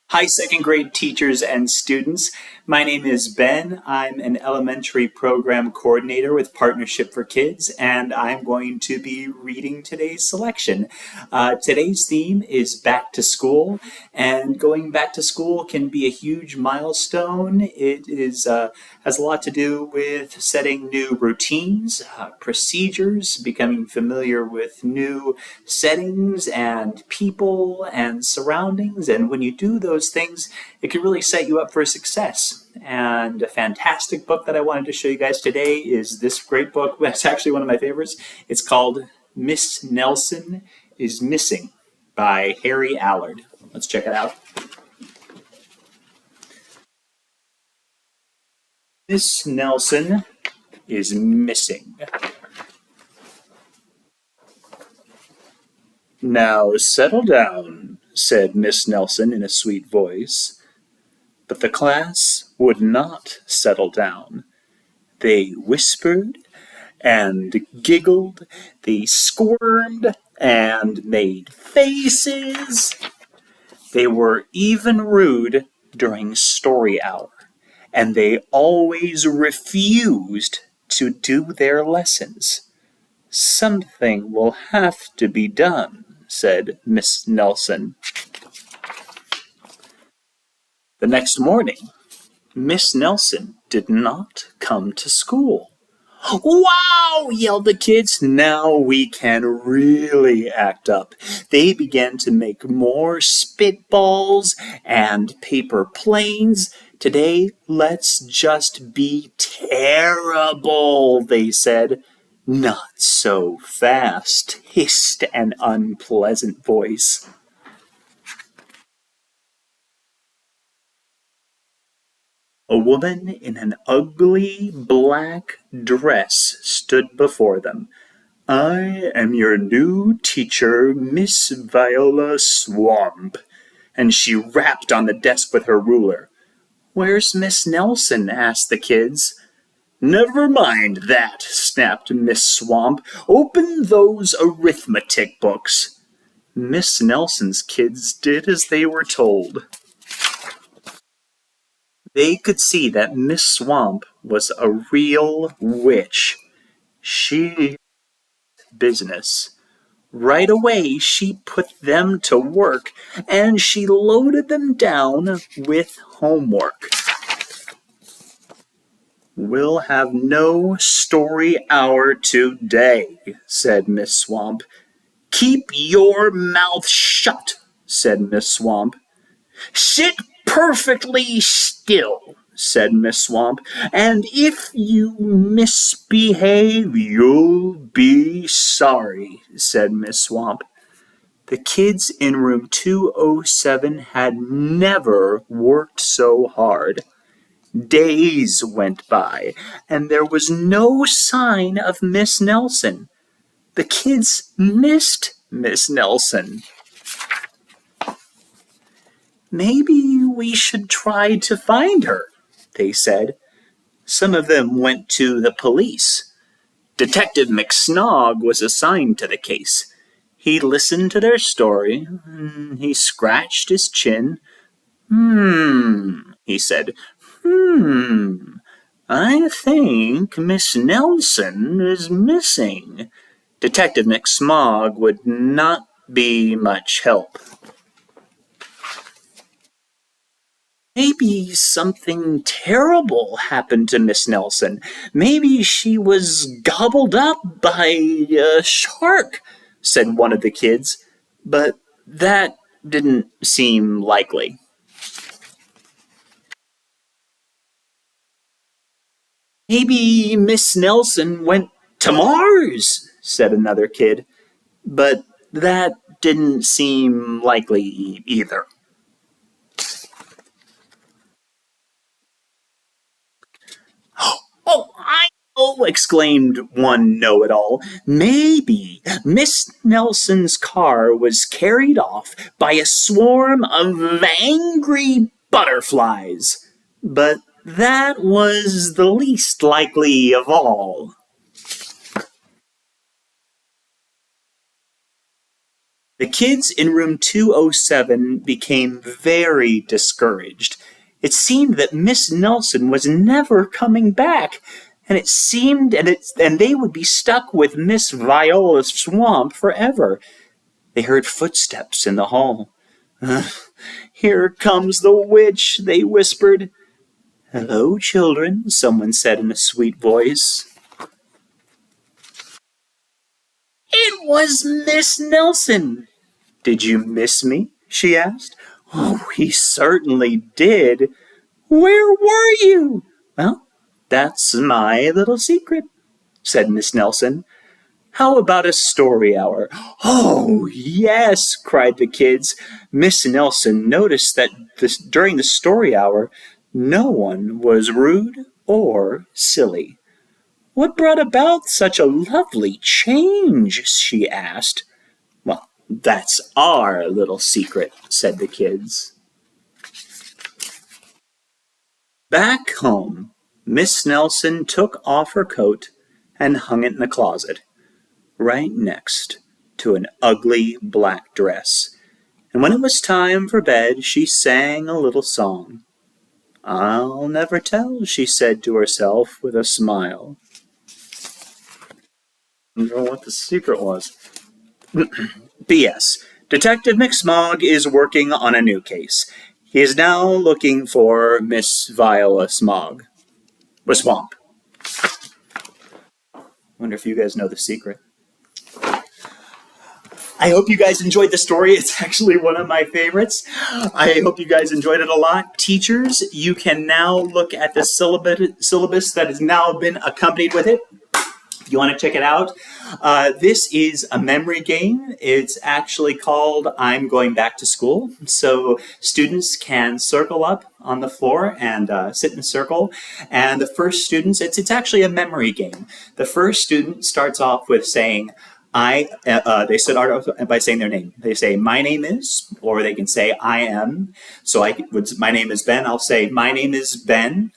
Hi, second grade teachers and students. My name is Ben. I'm an elementary program coordinator with Partnership for Kids, and I'm going to be reading today's selection. Today's theme is back to school, and going back to school can be a huge milestone. It has a lot to do with setting new routines, procedures, becoming familiar with new settings and people and surroundings. And when you do those things, it can really set you up for success. And a fantastic book that I wanted to show you guys today is this great book. It's actually one of my favorites. It's called Miss Nelson is Missing by Harry Allard. Let's check it out. Miss Nelson is missing. Now settle down, said Miss Nelson in a sweet voice. But the class would not settle down. They whispered and giggled, they squirmed and made faces. They were even rude during story hour, and they always refused to do their lessons. Something will have to be done, said Miss Nelson. The next morning, Miss Nelson did not come to school. Wow! Yelled the kids. Now we can really act up. They began to make more spitballs and paper planes. Today, let's just be terrible, they said. Not so fast, hissed an unpleasant voice. A woman in an ugly black dress stood before them. I am your new teacher, Miss Viola Swamp. And she rapped on the desk with her ruler. Where's Miss Nelson? Asked the kids. Never mind that, snapped Miss Swamp. Open those arithmetic books. Miss Nelson's kids did as they were told. They could see that Miss Swamp was a real witch. She business. Right away, she put them to work, and she loaded them down with homework. We'll have no story hour today, said Miss Swamp. Keep your mouth shut, said Miss Swamp. Sit perfectly still, said Miss Swamp, and if you misbehave, you'll be sorry, said Miss Swamp. The kids in room 207 had never worked so hard. Days went by, and there was no sign of Miss Nelson. The kids missed Miss Nelson. Maybe we should try to find her, they said. Some of them went to the police. Detective McSnog was assigned to the case. He listened to their story. He scratched his chin. He said. I think Miss Nelson is missing. Detective McSmog would not be much help. Maybe something terrible happened to Miss Nelson. Maybe she was gobbled up by a shark, said one of the kids. But that didn't seem likely. Maybe Miss Nelson went to Mars, said another kid. But that didn't seem likely either. Oh, I know, exclaimed one know-it-all. Maybe Miss Nelson's car was carried off by a swarm of angry butterflies. But that was the least likely of all. The kids in room 207 became very discouraged. It seemed that Miss Nelson was never coming back, and and they would be stuck with Miss Viola Swamp forever. They heard footsteps in the hall. "Here comes the witch," they whispered. "Hello, children," someone said in a sweet voice. It was Miss Nelson. "Did you miss me?" she asked. "Oh, we certainly did." "Where were you?" "Well, that's my little secret," said Miss Nelson. "How about a story hour?" "Oh, yes," cried the kids. Miss Nelson noticed that during the story hour, no one was rude or silly. "What brought about such a lovely change?" she asked. "Well, that's our little secret," said the kids. Back home, Miss Nelson took off her coat and hung it in the closet, right next to an ugly black dress. And when it was time for bed, she sang a little song. "I'll never tell," she said to herself with a smile. I don't know what the secret was. P.S. Detective McSmog is working on a new case. He is now looking for Miss Viola Swamp. Wonder if you guys know the secret. I hope you guys enjoyed the story. It's actually one of my favorites. I hope you guys enjoyed it a lot. Teachers, you can now look at the syllabus that has now been accompanied with it. If you want to check it out, this is a memory game. It's actually called I'm Going Back to School. So students can circle up on the floor and sit in a circle. And the first students, it's actually a memory game. The first student starts off with saying, they start off by saying their name. They say, "My name is," or they can say, "I am." So my name is Ben. I'll say, "My name is Ben."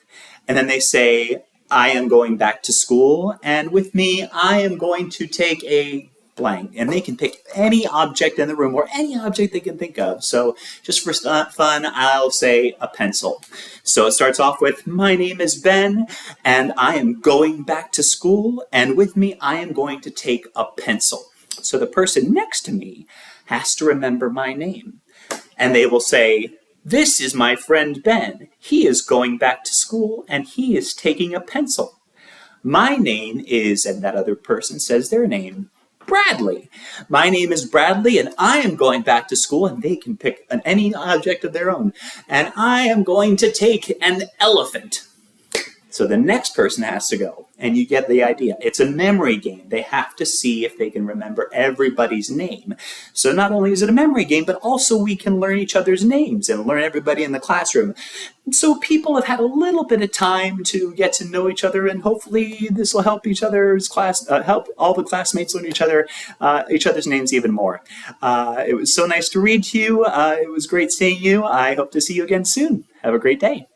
And then they say, "I am going back to school, and with me, I am going to take a blank." And they can pick any object in the room or any object they can think of. So just for fun, I'll say a pencil. So it starts off with, "My name is Ben, and I am going back to school, and with me, I am going to take a pencil." So the person next to me has to remember my name. And they will say, "This is my friend Ben. He is going back to school and he is taking a pencil. My name is," and that other person says their name, "Bradley. My name is Bradley and I am going back to school," and they can pick any object of their own. "And I am going to take an elephant." So the next person has to go, and you get the idea. It's a memory game. They have to see if they can remember everybody's name. So not only is it a memory game, but also we can learn each other's names and learn everybody in the classroom. So people have had a little bit of time to get to know each other, and hopefully this will help help all the classmates learn each other's names even more. It was so nice to read to you. It was great seeing you. I hope to see you again soon. Have a great day.